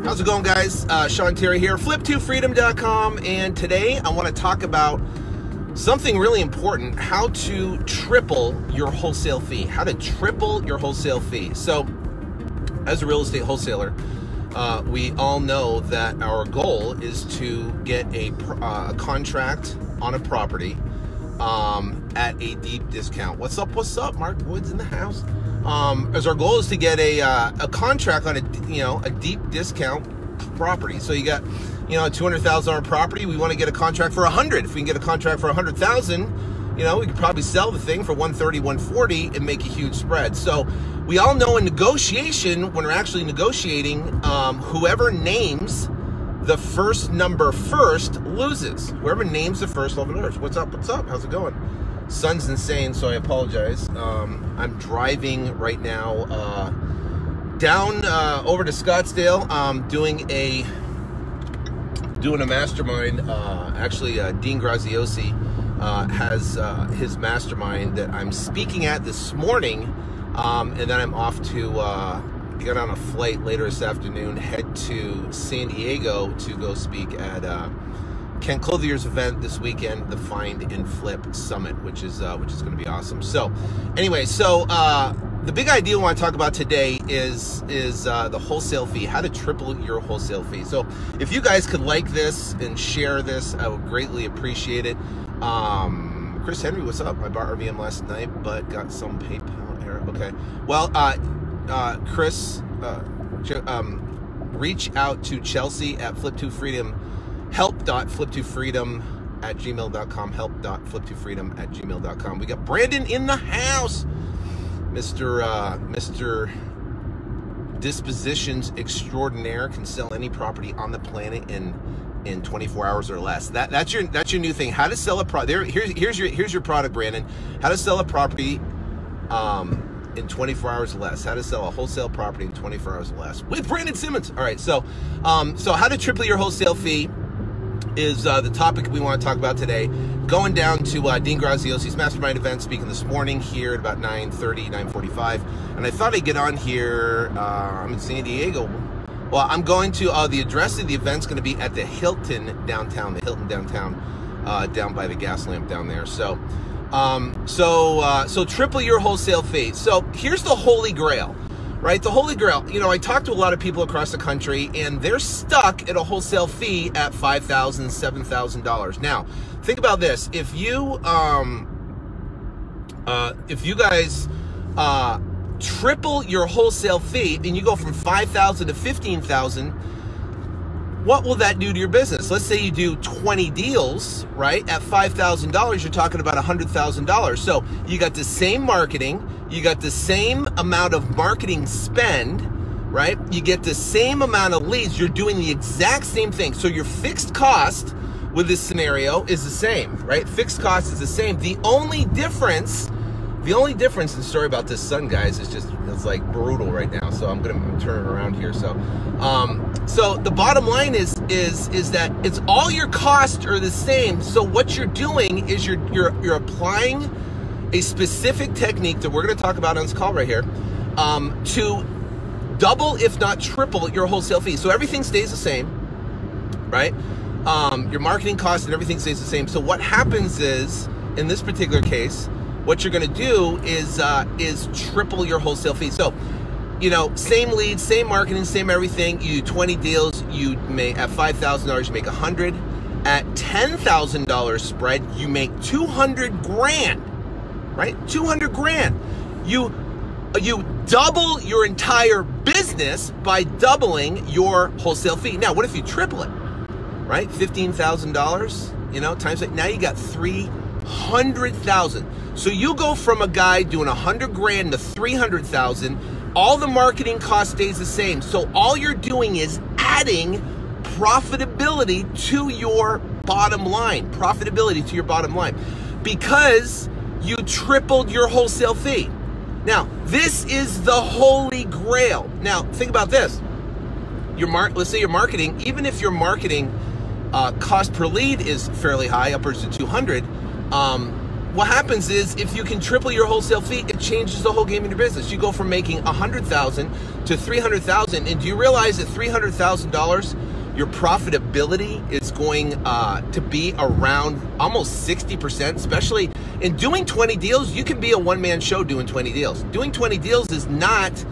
How's it going, guys? Sean Terry here, flip2freedom.com, and today I want to talk about something really important: how to triple your wholesale fee. How to triple your wholesale fee. So, as a real estate wholesaler, we all know that our goal is to get a contract on a property at a deep discount. What's up? What's up? Mark Woods in the house. As our goal is to get a contract on a deep discount property. So you got a $200,000 property. We want to get a contract for 100. If we can get a contract for 100,000, we could probably sell the thing for 130, 140 and make a huge spread. So we all know in negotiation, when we're actually negotiating, whoever names the first number first loses. Whoever names the first number first. What's up? What's up? How's it going? Sun's insane, so I apologize. I'm driving right now down over to Scottsdale, doing a mastermind. Actually, Dean Graziosi has his mastermind that I'm speaking at this morning, and then I'm off to get on a flight later this afternoon, head to San Diego to go speak at Ken Clothier's event this weekend, the Find and Flip Summit, which is going to be awesome. So, anyway, the big idea I want to talk about today is the wholesale fee. How to triple your wholesale fee. So, if you guys could like this and share this, I would greatly appreciate it. Chris Henry, what's up? I bought RVM last night, but got some PayPal error. Okay. Well, Chris, reach out to Chelsea at Flip2Freedom. help.flip2freedom@gmail.com, help.flip2freedom@gmail.com. We got Brandon in the house, Mr. Dispositions Extraordinaire, can sell any property on the planet in 24 hours or less. That's your new thing. How to sell a product. Here's your product, Brandon. How to sell a property in 24 hours or less. How to sell a wholesale property in 24 hours or less with Brandon Simmons. All right, so how to triple your wholesale fee is the topic we want to talk about today. Going down to Dean Graziosi's mastermind event, speaking this morning here at about 9:30, 9:45. And I thought I'd get on here. I'm in San Diego. Well, I'm going to, the address of the event's going to be at the Hilton downtown, down by the gas lamp down there. So triple your wholesale fee. So here's the Holy Grail. Right, the Holy Grail. I talk to a lot of people across the country, and they're stuck at a wholesale fee at $5,000, $7,000. Now, think about this: if you guys triple your wholesale fee and you go from $5,000 to $15,000, what will that do to your business? Let's say you do 20 deals, right? At $5,000, you're talking about $100,000. So you got the same marketing, you got the same amount of marketing spend, right? You get the same amount of leads. You're doing the exact same thing. So your fixed cost with this scenario is the same, right? Fixed cost is the same. The only difference in the story about this sun, guys, is it's like brutal right now. So I'm gonna turn it around here. So the bottom line is that it's all your costs are the same. So what you're doing is you're applying a specific technique that we're going to talk about on this call right here to double, if not triple, your wholesale fee. So everything stays the same, right? Your marketing costs and everything stays the same. So what happens is, in this particular case, what you're going to do is triple your wholesale fee. So, same leads, same marketing, same everything. You do 20 deals. You make at $5,000, you make 100. At $10,000 spread, you make 200 grand. Right? 200 grand. You double your entire business by doubling your wholesale fee. Now, what if you triple it? Right? $15,000, times that. Now you got 300,000. So you go from a guy doing 100 grand to 300,000. All the marketing cost stays the same. So all you're doing is adding profitability to your bottom line. Profitability to your bottom line. Because you tripled your wholesale fee. Now, this is the Holy Grail. Now, think about this. Let's say your marketing, even if your marketing cost per lead is fairly high, upwards to 200, what happens is, if you can triple your wholesale fee, it changes the whole game in your business. You go from making $100,000 to $300,000, and do you realize that $300,000, your profitability is going to be around almost 60%, especially in doing 20 deals. You can be a one-man show doing 20 deals. Doing 20 deals is not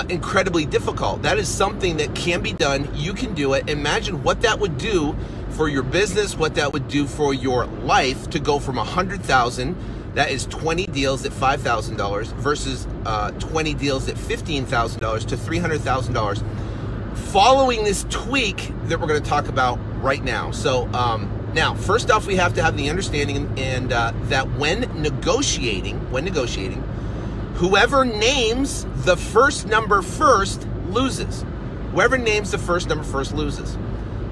incredibly difficult. That is something that can be done. You can do it. Imagine what that would do for your business, what that would do for your life, to go from $100,000, that is 20 deals at $5,000, versus 20 deals at $15,000 to $300,000, following this tweak that we're going to talk about right now. So now, first off, we have to have the understanding and that when negotiating, whoever names the first number first loses. Whoever names the first number first loses.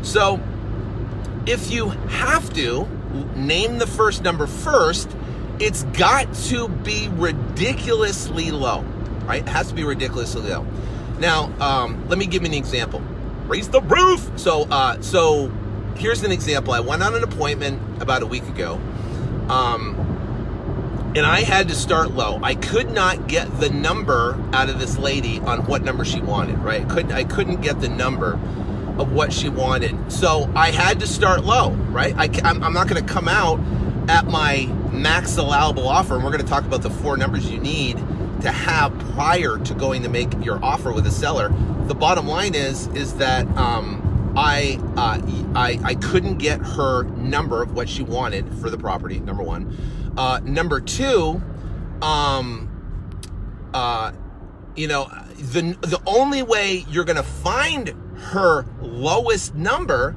So if you have to name the first number first, it's got to be ridiculously low, right? It has to be ridiculously low. Now, let me give you an example. Raise the roof. So here's an example. I went on an appointment about a week ago, and I had to start low. I could not get the number out of this lady on what number she wanted, right? I couldn't get the number of what she wanted. So I had to start low, right? I'm not going to come out at my max allowable offer, and we're going to talk about the 4 numbers you need to have prior to going to make your offer with a seller. The bottom line is that I couldn't get her number of what she wanted for the property, number one. Number two, you know, the only way you're going to find her lowest number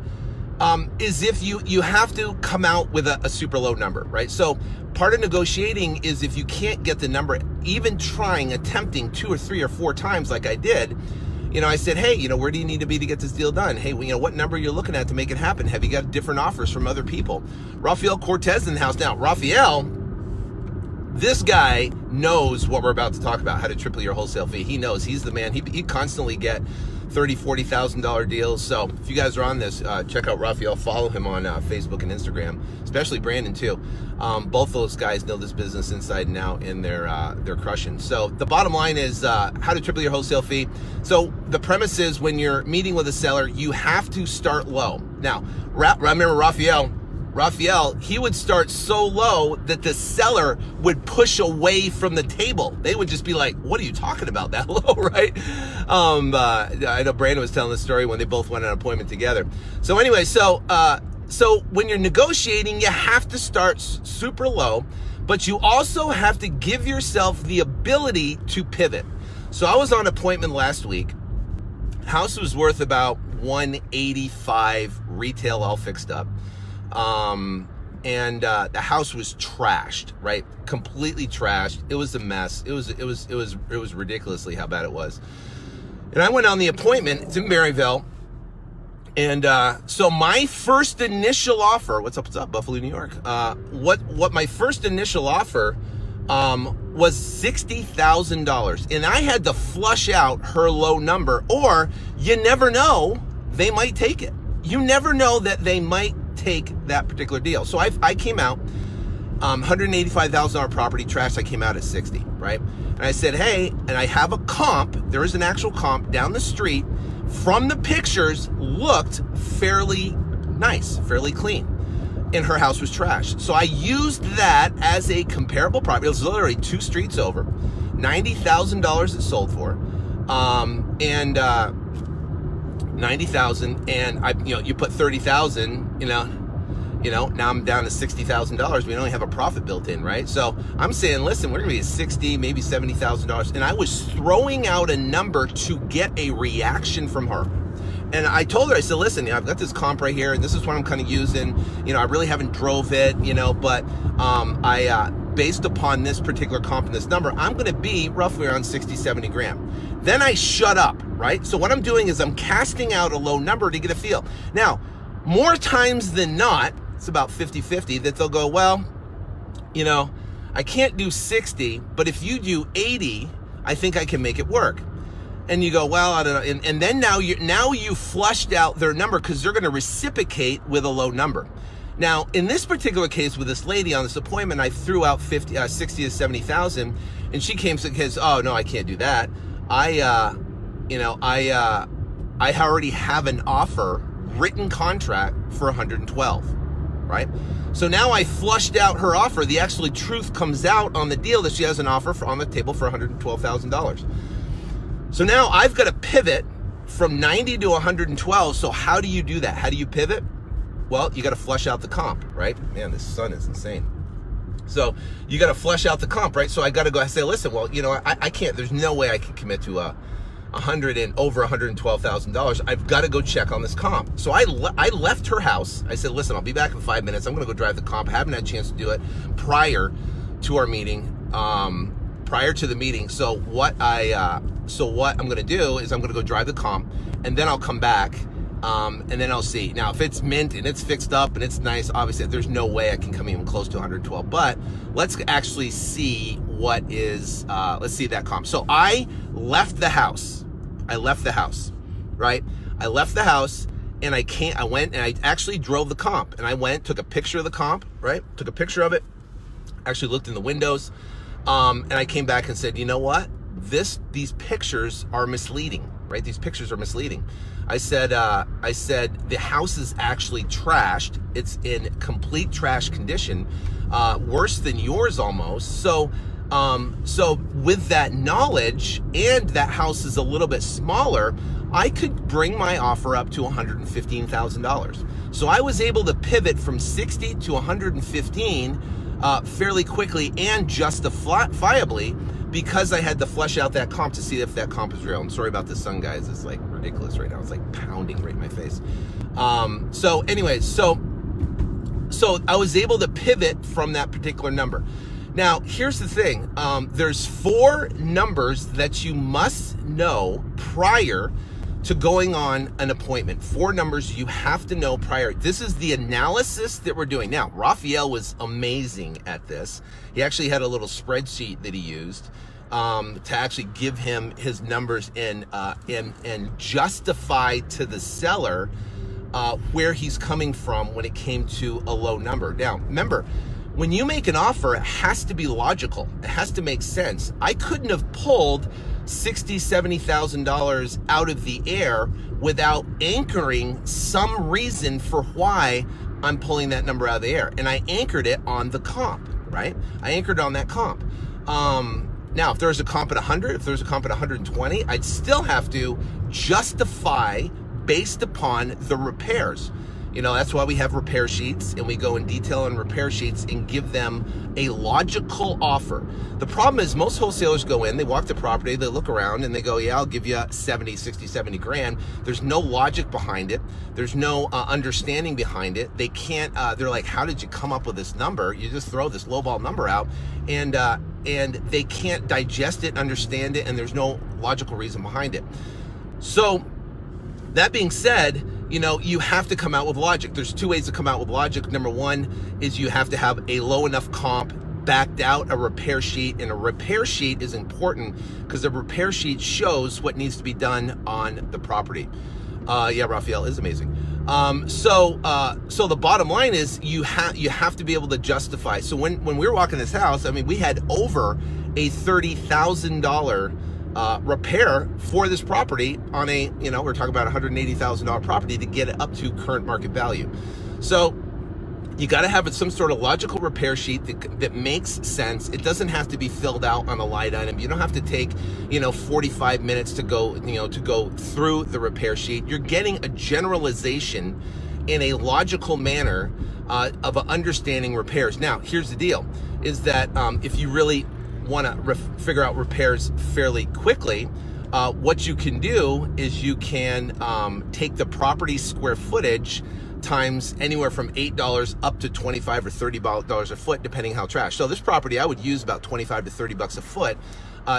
is if you have to come out with a super low number, right? So part of negotiating is, if you can't get the number, even attempting 2 or 3 or 4 times like I did, you know, I said, hey, you know, where do you need to be to get this deal done? Hey, you know, what number you're looking at to make it happen? Have you got different offers from other people? Rafael Cortez in the house. Now, Rafael, this guy knows what we're about to talk about, how to triple your wholesale fee. He knows. He's the man. He constantly get $30,000, $40,000 deals. So if you guys are on this, check out Rafael. Follow him on Facebook and Instagram, especially Brandon too. Both those guys know this business inside and out, and they're crushing. So the bottom line is how to triple your wholesale fee. So the premise is, when you're meeting with a seller, you have to start low. Now, remember Rafael, he would start so low that the seller would push away from the table. They would just be like, what are you talking about, that low, right? I know Brandon was telling the story when they both went on an appointment together. So anyway, so when you're negotiating, you have to start super low, but you also have to give yourself the ability to pivot. So I was on appointment last week. House was worth about $185 retail, all fixed up. And the house was trashed, right? Completely trashed. It was a mess. It was ridiculously how bad it was. And I went on the appointment. It's in Maryville. And so my first initial offer, what's up, Buffalo, New York? What my first initial offer was $60,000, and I had to flush out her low number, or you never know, they might take it. You never know that they might take that particular deal. So I came out, $185,000 property, trash. I came out at 60, right? And I said, hey, and I have a comp. There is an actual comp down the street. From the pictures, looked fairly nice, fairly clean, and her house was trashed. So I used that as a comparable property. It was literally 2 streets over, $90,000 it sold for, and $90,000, and you put $30,000, now I'm down to $60,000. We only have a profit built in, right? So I'm saying, listen, we're gonna be at $60,000, maybe $70,000, and I was throwing out a number to get a reaction from her. And I told her, I said, listen, I've got this comp right here, and this is what I'm kind of using. I really haven't drove it, but based upon this particular comp and this number, I'm going to be roughly around 60, 70 grand. Then I shut up, right? So what I'm doing is I'm casting out a low number to get a feel. Now, more times than not, it's about 50-50 that they'll go, well, I can't do 60, but if you do 80, I think I can make it work. And you go, well, I don't know. And then now you flushed out their number, because they're going to reciprocate with a low number. Now, in this particular case with this lady on this appointment, I threw out 60 to 70,000, and she came to his, oh no, I can't do that. I already have an offer, written contract for 112, right? So now I flushed out her offer. The actually truth comes out on the deal that she has an offer on the table for $112,000. So now I've got to pivot from 90 to 112. So how do you do that? How do you pivot? Well, you got to flush out the comp, right? Man, this sun is insane. So you got to flush out the comp, right? So I got to go, I say, listen, well, you know, I can't, there's no way I can commit to over $112,000. I've got to go check on this comp. So I left her house. I said, listen, I'll be back in 5 minutes. I'm going to go drive the comp. I haven't had a chance to do it prior to our meeting, prior to the meeting. So what I'm going to do is I'm going to go drive the comp, and then I'll come back, and then I'll see. Now, if it's mint and it's fixed up and it's nice, obviously there's no way I can come even close to 112, but let's actually see what is, let's see that comp. So I left the house. I left the house, right? I left the house, and I went and I actually drove the comp, and I went, took a picture of the comp, right? Took a picture of it, actually looked in the windows, and I came back and said, you know what? These pictures are misleading, right? These pictures are misleading. I said the house is actually trashed. It's in complete trash condition, worse than yours almost. So with that knowledge, and that house is a little bit smaller, I could bring my offer up to $115,000. So I was able to pivot from 60 to 115 fairly quickly and justifiably, because I had to flesh out that comp to see if that comp is real. I'm sorry about the sun, guys. It's like ridiculous right now. It's like pounding right in my face. So anyways, so I was able to pivot from that particular number. Now, here's the thing. There's 4 numbers that you must know prior to going on an appointment. 4 numbers you have to know prior. This is the analysis that we're doing. Now, Raphael was amazing at this. He actually had a little spreadsheet that he used to actually give him his numbers and justify to the seller where he's coming from when it came to a low number. Now, remember, when you make an offer, it has to be logical. It has to make sense. I couldn't have pulled $60,000, $70,000 out of the air without anchoring some reason for why I'm pulling that number out of the air. And I anchored it on the comp, right? I anchored on that comp. Now, if there's a comp at 100, if there's a comp at 120, I'd still have to justify based upon the repairs. You know, that's why we have repair sheets, and we go in detail on repair sheets and give them a logical offer. The problem is most wholesalers go in, they walk the property, they look around, and they go, yeah, I'll give you 70, 60, 70 grand. There's no logic behind it. There's no understanding behind it. They can't, they're like, how did you come up with this number? You just throw this lowball number out, and they can't digest it, understand it, and there's no logical reason behind it. So that being said, you know, you have to come out with logic. There's 2 ways to come out with logic. Number 1 is you have to have a low enough comp, backed out a repair sheet, and a repair sheet is important because the repair sheet shows what needs to be done on the property. Yeah, Raphael is amazing. So the bottom line is you have to be able to justify. So when we were walking this house, I mean, we had over a $30,000 repair for this property on a, you know, we're talking about $180,000 property to get it up to current market value. So you got to have some sort of logical repair sheet that makes sense. It doesn't have to be filled out on a light item. You don't have to take, you know, 45 minutes to go, you know, to go through the repair sheet. You're getting a generalization in a logical manner of understanding repairs. Now, here's the deal, is that if you really want to figure out repairs fairly quickly, what you can do is you can take the property square footage times anywhere from $8 up to $25 or $30 a foot, depending how trash. So this property, I would use about 25 to 30 bucks a foot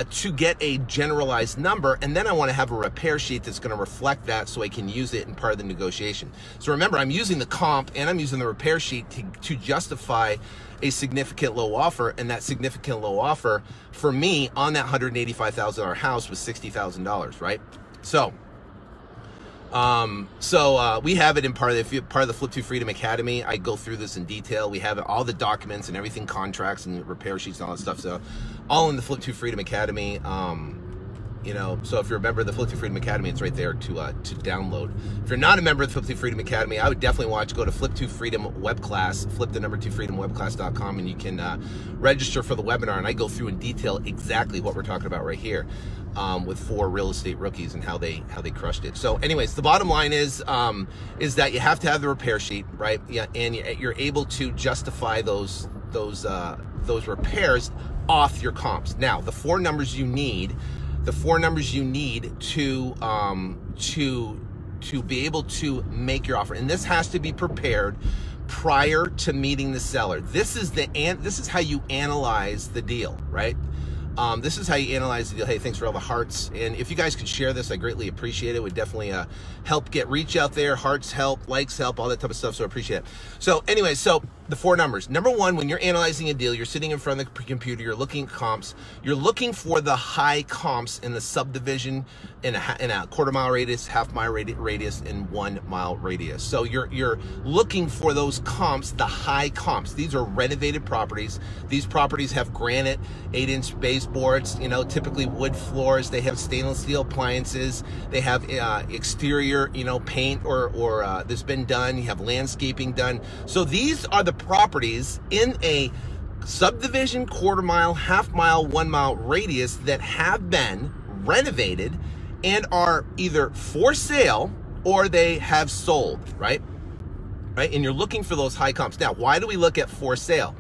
to get a generalized number, and then I want to have a repair sheet that's going to reflect that so I can use it in part of the negotiation. So remember, I'm using the comp and I'm using the repair sheet to justify a significant low offer, and that significant low offer for me on that $185,000 house was $60,000, right? So We have it in part of the Flip to Freedom Academy. I go through this in detail. We have all the documents and everything, contracts and repair sheets and all that stuff. So all in the Flip to Freedom Academy. You know, so if you're a member of the Flip to Freedom Academy, it's right there to download. If you're not a member of the Flip to Freedom Academy, I would definitely go to Flip to Freedom Web Class, flip2freedomwebclass.com, and you can register for the webinar. And I go through in detail exactly what we're talking about right here with 4 real estate rookies and how they crushed it. So, anyways, the bottom line is that you have to have the repair sheet, right? Yeah, and you're able to justify those repairs off your comps. Now, the 4 numbers you need. The 4 numbers you need to be able to make your offer, and this has to be prepared prior to meeting the seller. This is how you analyze the deal, right? This is how you analyze the deal. Hey, thanks for all the hearts, and if you guys could share this, I greatly appreciate it. It would definitely help get reach out there. Hearts help, likes help, all that type of stuff. So I appreciate it. So anyway, so the 4 numbers. Number 1, when you're analyzing a deal, you're sitting in front of the computer, you're looking at comps, you're looking for the high comps in the subdivision in a quarter-mile radius, half-mile radius, and 1-mile radius. So you're looking for those comps, the high comps. These are renovated properties. These properties have granite 8-inch baseboards, you know, typically wood floors. They have stainless steel appliances. They have exterior, you know, paint or that's been done. You have landscaping done. So these are the properties in a subdivision, quarter-mile, half-mile, 1-mile radius that have been renovated and are either for sale or they have sold, right? And you're looking for those high comps. Now, why do we look at for sale?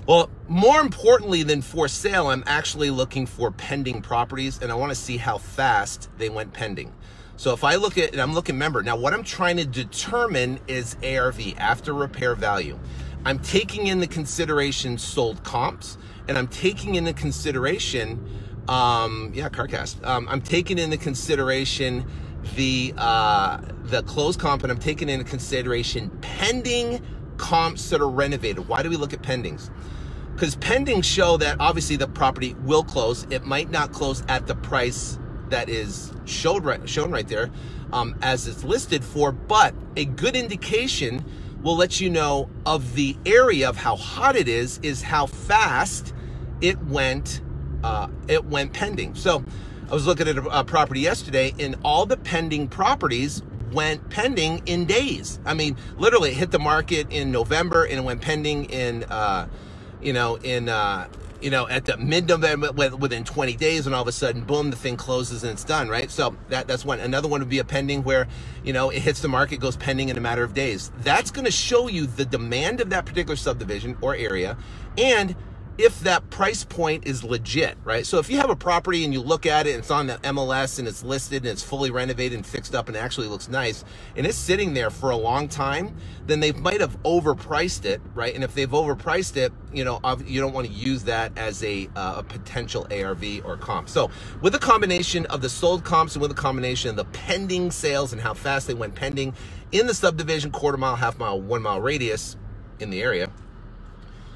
Well, more importantly than for sale, I'm actually looking for pending properties, and I want to see how fast they went pending. So if I look at, and I'm looking, remember, now what I'm trying to determine is ARV, after repair value. I'm taking into consideration sold comps, and I'm taking into consideration, CarCast. I'm taking into consideration the closed comp, and I'm taking into consideration pending comps that are renovated. Why do we look at pendings? Because pendings show that obviously the property will close. It might not close at the price that is shown right there as it's listed for, but a good indication will let you know of the area of how hot it is how fast it went pending. So I was looking at a property yesterday, and all the pending properties went pending in days. I mean, literally it hit the market in November and it went pending in at the mid-November, within 20 days, and all of a sudden, boom, the thing closes and it's done, right? So that's one. Another one would be a pending where, you know, it hits the market, goes pending in a matter of days. That's going to show you the demand of that particular subdivision or area, and if that price point is legit, right? So if you have a property and you look at it and it's on the MLS and it's listed and it's fully renovated and fixed up and actually looks nice, and it's sitting there for a long time, then they might have overpriced it, right? And if they've overpriced it, you know, you don't want to use that as a potential ARV or comp. So with a combination of the sold comps and with a combination of the pending sales and how fast they went pending in the subdivision, quarter-mile, half-mile, 1-mile radius in the area,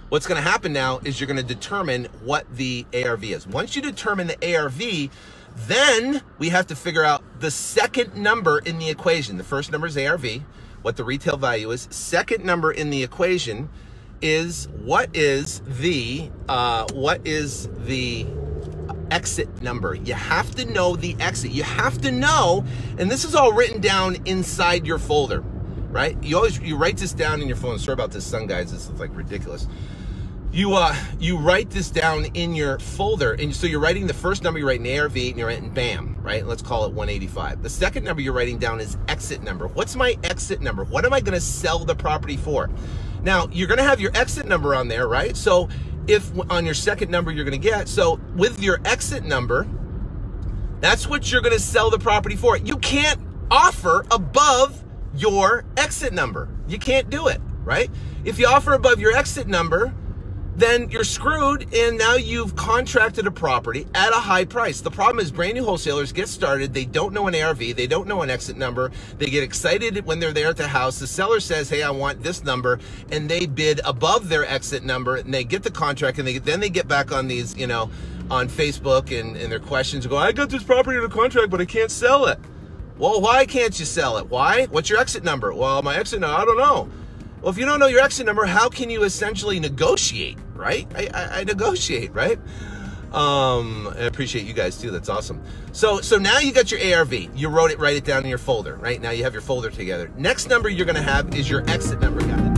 what's going to happen now is you're going to determine what the ARV is. Once you determine the ARV, then we have to figure out the second number in the equation. The first number is ARV, what the retail value is. Second number in the equation is what is the exit number. You have to know the exit. You have to know, and this is all written down inside your folder, right? You write this down in your phone. Sorry about this sun, guys. This is like ridiculous. You write this down in your folder, and so you're writing the first number, you're writing ARV, and you're writing BAM, right? Let's call it 185. The second number you're writing down is exit number. What's my exit number? What am I going to sell the property for? Now, you're going to have your exit number on there, right? So if on your second number you're going to get, so with your exit number, that's what you're going to sell the property for. You can't offer above your exit number. You can't do it, right? If you offer above your exit number, then you're screwed, and now you've contracted a property at a high price. The problem is brand new wholesalers get started, they don't know an ARV, they don't know an exit number, they get excited when they're there at the house, the seller says, hey, I want this number, and they bid above their exit number, and they get the contract, and then they get back on these, you know, on Facebook and their questions and go, I got this property under contract, but I can't sell it. Well, why can't you sell it? Why? What's your exit number? Well, my exit number, I don't know. Well, if you don't know your exit number, how can you essentially negotiate, right? I negotiate, right? I appreciate you guys too. That's awesome. So now you got your ARV. You write it down in your folder, right? Now you have your folder together. Next number you're going to have is your exit number, guys.